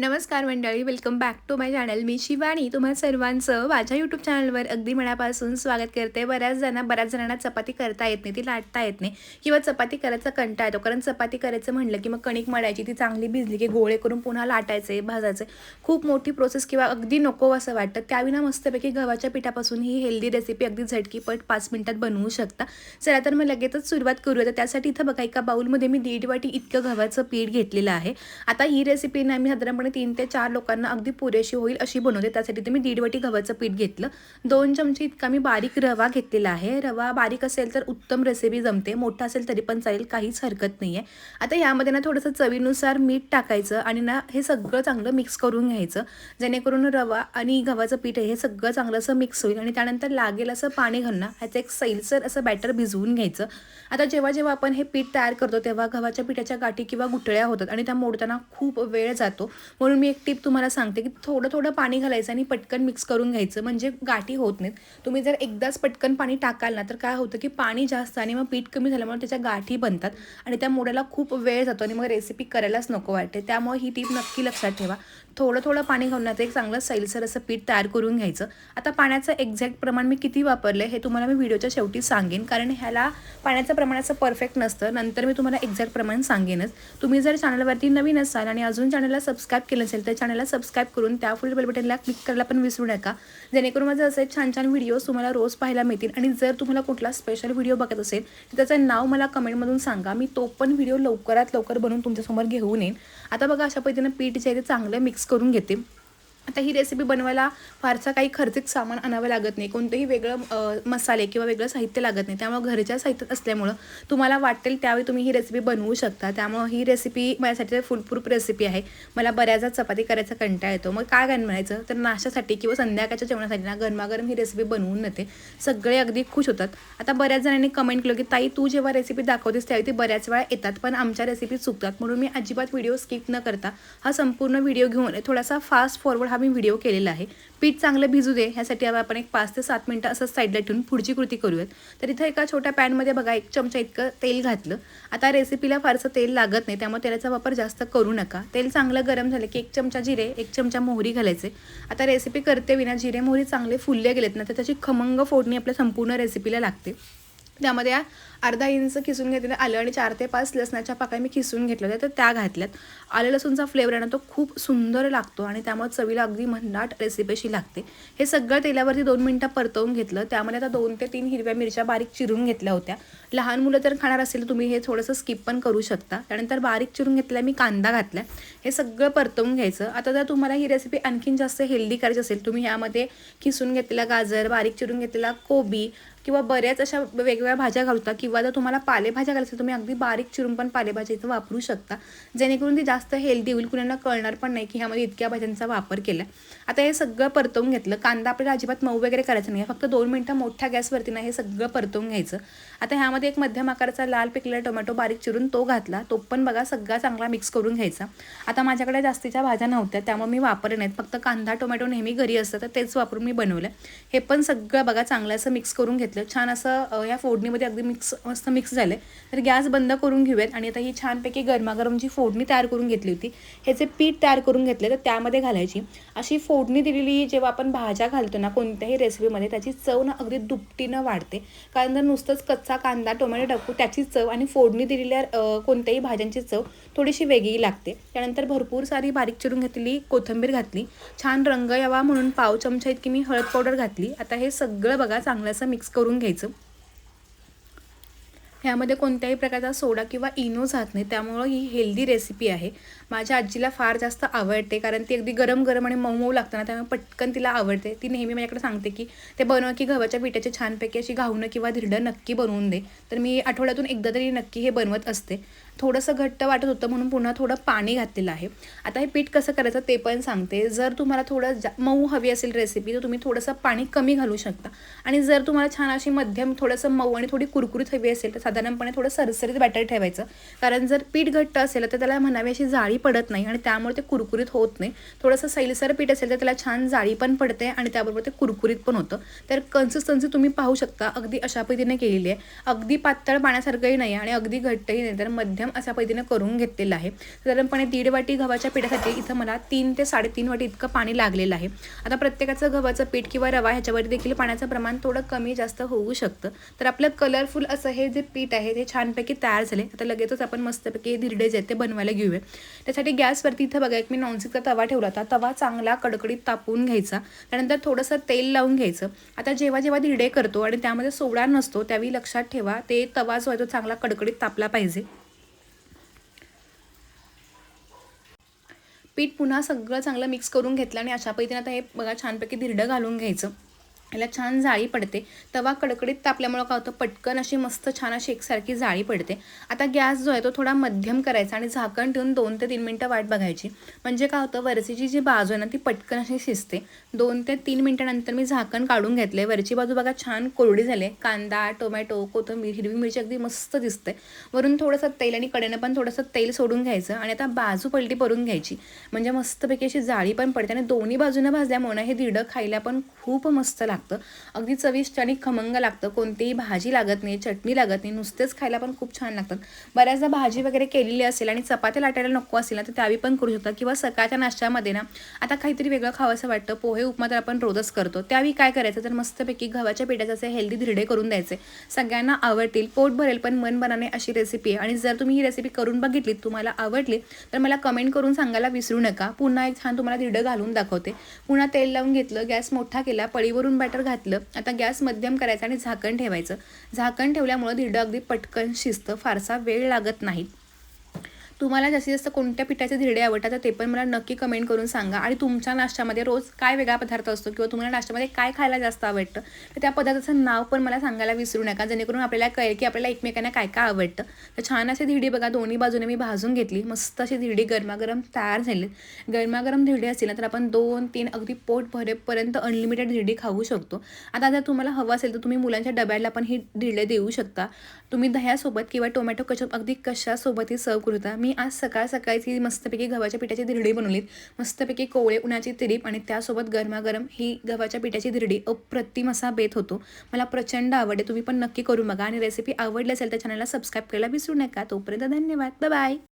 नमस्कार मंडळी, welcome back to my channel. मी शिवानी तुम्हा सर्वांचं माझ्या यूट्यूब चॅनलवर अगदी मनापासून स्वागत करते. बऱ्याच जणांना चपाती करता येत नाही, ती लाटता येत नाही किंवा चपाती करायचा कंटाळा येतो. कारण चपाती करायचं म्हटलं की मग कणिक मळायची, ती चांगली भिजली की गोळे करून पुन्हा लाटायचे, भाजायचे, खूप मोठी प्रोसेस किंवा अगदी नको असं वाटतं. त्याविना मस्तपैकी गव्हाच्या पिठापासून ही हेल्दी रेसिपी अगदी झटकीपट 5 मिनिटात बनवू शकता. चला तर मग लगेचच सुरुवात करूया. तर त्यासाठी इथं बघा, एका बाउलमध्ये मी 1.5 वाटी इतकं गव्हाचं पीठ घेतलेलं आहे. आता ही रेसिपी ना मी साधारणपणे 3 ते 4 लोकांना अगदी पुरेशी होईल अशी बनवते. त्यासाठी ते मी 1.5 वाटी गव्हाचं पीठ घेतलं. 2 चमचे इतका मी बारीक रवा घेतलेला आहे. रवा बारीक असेल तर उत्तम रेसिपी जमते, मोठा असेल तरी पण चालेल, काहीच हरकत नाही आहे. आता यामध्ये ना थोडंसं चवीनुसार मीठ टाकायचं आणि ना हे सगळं चांगलं मिक्स करून घ्यायचं, जेणेकरून रवा आणि गव्हाचं पीठ आहे हे सगळं चांगलं असं मिक्स होईल. आणि त्यानंतर लागेल असं पाणी घालणं, ह्याचं एक सैलसर असं बॅटर भिजवून घ्यायचं. आता जेव्हा जेव्हा आपण हे पीठ तयार करतो तेव्हा गव्हाच्या पिठाच्या गाठी किंवा गुठळ्या होतात आणि त्या मोडताना खूप वेळ जातो. म्हणून मी एक टिप तुम्हाला सांगते की थोडं थोडं पाणी घालायचं आणि पटकन मिक्स करून घ्यायचं, म्हणजे गाठी होत नाहीत. तुम्ही जर एकदाच पटकन पाणी टाकाल ना तर काय होतं की पाणी जास्त आणि मग पीठ कमी झाल्यामुळे त्याच्या गाठी बनतात आणि त्या मोडायला खूप वेळ जातो आणि मग रेसिपी करायलाच नको वाटते. त्यामुळे ही टिप नक्की लक्षात ठेवा. थोडं थोडं पाणी घालून एक चांगलं सैलसर असं पीठ तयार करून घ्यायचं. आता पाण्याचं एक्झॅक्ट प्रमाण मी किती वापरलं हे तुम्हाला मी व्हिडिओच्या शेवटी सांगेन, कारण ह्याला पाण्याचं प्रमाण असं परफेक्ट नसतं. नंतर मी तुम्हाला एक्झॅक्ट प्रमाण सांगेनच. तुम्ही जर चॅनलवरती नवीन असाल आणि अजून चॅनलला सबस्क्राईब केलं असेल तर चॅनलला सबस्क्राईब करून त्या फुल बेल बटनला क्लिक करायला पण विसरू नका, जेणेकरून माझं असे छान छान व्हिडिओज तुम्हाला रोज पाहायला मिळतील. आणि जर तुम्हाला कुठला स्पेशल व्हिडिओ बघत असेल तर त्याचं नाव मला कमेंटमधून सांगा, मी तो पण व्हिडिओ लवकरात लवकर बनवून तुमच्यासमोर घेऊन येईन. आता बघा, अशा पद्धतीनं पीठ जे आहे ते चांगलं मिक्स करून घेते. आता ही रेसिपी बनवायला फारसा काही खर्चिक सामान आणावं लागत नाही, कोणतंही वेगळं मसाले किंवा वेगळं साहित्य लागत नाही. त्यामुळे घरच्या साहित्यात असल्यामुळं तुम्हाला वाटेल त्यावेळी तुम्ही ही रेसिपी बनवू शकता. त्यामुळे ही रेसिपी माझ्यासाठी फुलप्रूफ रेसिपी आहे. मला बऱ्याचदा चपाती करायचा कंटाळा येतो, मग काय बनवायचं तर नाश्त्यासाठी किंवा संध्याकाळच्या जेवणासाठी ना गरमागरम ही रेसिपी बनवून नेते. सगळे अगदी खुश होतात. आता बऱ्याच जणांनी कमेंट केलं की ताई तू जेव्हा रेसिपी दाखवतेस त्यावेळी ती बऱ्याच वेळा येतात पण आमच्या रेसिपी चुकतात, म्हणून मी अजिबात व्हिडिओ स्किप न करता हा संपूर्ण व्हिडिओ घेऊन थोडासा फास्ट फॉरवर्ड हा मी व्हिडिओ केलेला आहे. पीठ चांगलं भिजू दे, ह्यासाठी आपण एक 5 ते 7 मिनिटं असं साईडला ठेवून पुढची कृती करूयात. तर इथं एका छोट्या पॅनमध्ये बघा 1 चमचा इतकं तेल घातलं. आता रेसिपीला फारसं तेल लागत नाही, त्यामुळे तेलाचा वापर जास्त करू नका. तेल चांगलं गरम झालं की 1 चमचा जिरे, 1 चमचा मोहरी घालायचे. आता रेसिपी करते विना जिरे मोहरी चांगले फुलले गेलेत ना तर त्याची खमंग फोडणी आपल्या संपूर्ण रेसिपीला लागते. त्यामध्ये अर्धा इंच खिसून घेतलेलं आलं आणि 4 ते 5 लसणाच्या पाकळ्या मी खिसून घेतल्या होत्या, तर त्या घातल्यात. आलं लसूणचा फ्लेवर आहे ना तो खूप सुंदर लागतो आणि त्यामुळे चवीला अगदी भन्नाट रेसिपी अशी लागते. हे सगळं तेलावरती 2 मिनिटं परतवून घेतलं. त्यामध्ये आता 2 ते 3 हिरव्या मिरच्या बारीक चिरून घेतल्या होत्या. लहान मुलं जर खाणार असेल तर तुम्ही हे थोडंसं स्किप पण करू शकता. त्यानंतर बारीक चिरून घेतलेला मी कांदा घातला. हे सगळं परतवून घ्यायचं. आता जर तुम्हाला ही रेसिपी आणखीन जास्त हेल्दी करायची असेल, तुम्ही यामध्ये खिसून घेतलेला गाजर, बारीक चिरून घेतलेला कोबी किंवा बऱ्याच अशा वेगवेगळ्या भाज्या घालता, किंवा जर तुम्हाला पालेभाज्या घालायचं तुम्ही अगदी बारीक चिरून पण पालेभाज्या इथं वापरू शकता, जेणेकरून ती जास्त हेल्दी होईल. कुणाला कळणार पण नाही की ह्यामध्ये इतक्या भाज्यांचा वापर केला. आता हे सगळं परतवून घेतलं. कांदा आपल्याला अजिबात मऊ वगैरे करायचं नाही, फक्त 2 मिनिटं मोठ्या गॅसवरती ना हे सगळं परतवून घ्यायचं. आता ह्यामध्ये एक मध्यम आकाराचा लाल पिकलेला टोमॅटो बारीक चिरून तो घातला. तो पण बघा सगळा चांगला मिक्स करून घ्यायचा. आता माझ्याकडे जास्तीच्या भाज्या नव्हत्या त्यामुळे मी वापरले नाहीत, फक्त कांदा टोमॅटो नेहमी घरी असतं तर तेच वापरून मी बनवलं. हे पण सगळं बघा चांगलं असं मिक्स करून घेतलं. छान असं या फोडणीमध्ये अगदी मस्त मिक्स झालं. तर गॅस बंद करून घेऊयात आणि आता ही छानपैकी गरमागरम जी फोडणी तयार करून घेतली होती, ह्याचे पीठ तयार करून घेतले तर त्यामध्ये घालायची. अशी फोडणी दिलेली जेव्हा आपण भाज्या घालतो ना कोणत्याही रेसिपीमध्ये, त्याची चव ना अगदी दुपटीनं वाढते. कारण जर नुसतंच कच्चा कांदा टोमॅटो टाकू त्याची चव आणि फोडणी दिलेल्या कोणत्याही भाज्यांची चव थोडीशी वेगळी लागते. त्यानंतर भरपूर सारी बारीक चिरून घेतलेली कोथिंबीर घातली. छान रंग यावा म्हणून पाव चमचा इतकी मी हळद पावडर घातली. आता हे सगळं बघा चांगलं असं मिक्स करून घ्यायचं. ह्यामध्ये कोणत्याही प्रकारचा सोडा किंवा इनो जात नाही, त्यामुळं ही हेल्दी रेसिपी आहे. माझ्या आजीला फार जास्त आवडते, कारण ती अगदी गरम गरम आणि मऊ मऊ लागतं ना, त्यामुळे पटकन तिला आवडते. ती नेहमी माझ्याकडे सांगते की ते बनव की गव्हाच्या पिठाचे छानपैकी अशी घावणं किंवा धिरडं नक्की बनवून दे. तर मी आठवड्यातून एकदा तरी नक्की हे बनवत असते. थोडंसं घट्ट वाटत होतं म्हणून पुन्हा थोडं पाणी घातलेलं आहे. आता हे पीठ कसं करायचं ते पण सांगते. जर तुम्हाला थोडं मऊ हवी असेल रेसिपी तर तुम्ही थोडंसं पाणी कमी घालू शकता, आणि जर तुम्हाला छान अशी मध्यम थोडंसं मऊ आणि थोडी कुरकुरीत हवी असेल तर साधारणपणे थोडं सरसरीत बॅटर ठेवायचं, कारण जर पीठ घट्ट असेल तर त्याला म्हणावी अशी जाळी पडत नाही आणि त्यामुळे ते कुरकुरीत होत नाही. थोडंसं सैलसर पीठ असेल तर त्याला छान जाळी पण पडते आणि त्याबरोबर ते कुरकुरीत पण होतं. तर कन्सिस्टन्सी तुम्ही पाहू शकता, अगदी अशा पद्धतीने केलेली आहे. अगदी पातळ पाण्यासारखंही नाही आणि अगदी घट्टही नाही, तर मध्यम अशा पद्धतीने करून घेतलेलं आहे. साधारणपणे 1.5 वाटी गव्हाच्या पिठासाठी इथं मला 3 ते 3.5 वाटी इतकं पाणी लागलेलं आहे. आता प्रत्येकाचं गव्हाचं पीठ किंवा रवा ह्याच्यावर देखील पाण्याचं प्रमाण थोडं कमी जास्त होऊ शकतं. तर आपलं कलरफुल असं हे जे पीठ आहे ते छानपैकी तयार झाले. आता लगेचच आपण मस्तपैकी धिरडे जे ते बनवायला घेऊया. त्यासाठी गॅसवरती इथं बघा एक मी नॉनस्टिकचा तवा ठेवला होता. तवा चांगला कडकडीत तापवून घ्यायचा, त्यानंतर थोडंसं तेल लावून घ्यायचं. आता जेव्हा जेव्हा धिरडे करतो आणि त्यामध्ये सोडा नसतो त्यावेळी लक्षात ठेवा ते तवा जो आहे तो चांगला कडकडीत तापला पाहिजे. पीठ पुन्हा सगळं चांगलं मिक्स करून घेतलं आणि अशा पद्धतीने आता हे बघा छानपैकी धिरडं घालून घ्यायचं. याला छान जाळी पडते. तवा कडकडीत तापल्यामुळं काय होतं, पटकन अशी मस्त छान अशी एकसारखी जाळी पडते. आता गॅस जो आहे तो थोडा मध्यम करायचा आणि झाकण ठेवून 2 ते 3 मिनटं वाट बघायची. म्हणजे काय होतं, वरची जी बाजू आहे ना ती पटकन अशी शिजते. 2 ते 3 मिनिटानंतर मी झाकण काढून घेतले. वरची बाजू बघा छान कोरडी झाली. कांदा, टोमॅटो, कोथिंबीर, हिरवी मिरची अगदी मस्त दिसते. वरून थोडंसं तेल आणि कडेनं पण थोडंसं तेल सोडून घ्यायचं आणि आता बाजू पलटी करून घ्यायची. म्हणजे मस्तपैकी अशी जाळी पण पडते आणि दोन्ही बाजूनं भाजल्यामुळे हे धिरडं खायला पण खूप मस्त लागतं. अगदी चविष्ट आणि खमंग लागतं. कोणतीही भाजी लागत नाही, चटणी लागत नाही, नुसतेच खायला पण खूप छान लागतात. बऱ्याचदा भाजी वगैरे केलेली असेल आणि चपात्या लाटायला नको असेल ना तर त्यावेळी पण करू शकता. किंवा सकाळच्या नाश्त्यामध्ये ना आता काहीतरी वेगळं खावंसं वाटतं, पोहे उपमा तर आपण रोजच करतो, त्यावेळी काय करायचं तर मस्तपैकी गव्हाच्या पिठाचे असे हेल्दी धिरडे करून द्यायचे. सगळ्यांना आवडतील, पोट भरेल पण मन बनाने अशी रेसिपी आहे. आणि जर तुम्ही ही रेसिपी करून बघितली, तुम्हाला आवडली तर मला कमेंट करून सांगायला विसरू नका. पुन्हा एक छान तुम्हाला धिरडं घालून दाखवते. पुन्हा तेल लावून घेतलं, गॅस मोठा केला, पळीवरून बॅटर घातलं. आता गॅस मध्यम करायचा आणि झाकण ठेवायचं. झाकण ठेवल्यामुळं धिरडं अगदी पटकन शिजतं, फारसा वेळ लागत नाही. तुम्हाला जास्तीत जास्त कोणत्या पिठाचे धिरडे आवडतात तर ते पण मला नक्की कमेंट करून सांगा. आणि तुमच्या नाश्त्यामध्ये रोज काय वेगळा पदार्थ असतो किंवा तुम्हाला नाश्त्यामध्ये काय खायला जास्त आवडतं तर त्या पदार्थाचं नाव पण मला सांगायला विसरू नका, जेणेकरून आपल्याला कळेल की आपल्याला एकमेकांना काय काय आवडतं. तर छान अशी धिरडी बघा दोन्ही बाजूने मी भाजून घेतली. मस्त अशी धिरडी गरमागरम तयार झाली. गरमागरम धिरडी असतील ना तर आपण 2-3 अगदी पोट भरेपर्यंत अनलिमिटेड धिरडी खाऊ शकतो. आता जर तुम्हाला हवं असेल तर तुम्ही मुलांच्या डब्याला पण ही धिरडे देऊ शकता. तुम्ही दह्यासोबत किंवा टोमॅटो केचप अगदी कशासोबतही सर्व करू. मी आज सकाळीच ही मस्तपैकी गव्हाच्या पिठाची धिरडी बनवलीत. मस्तपैकी कोवळे उन्हाची तिरीप आणि त्यासोबत गरमागरम ही गव्हाच्या पिठाची धिरडी अप्रतिम असा बेत होतो. मला प्रचंड आवडते. तुम्ही पण नक्की करून बघा आणि रेसिपी आवडली असेल तर चॅनलला सबस्क्राईब करायला विसरू नका. तोपर्यंत धन्यवाद. Bye bye.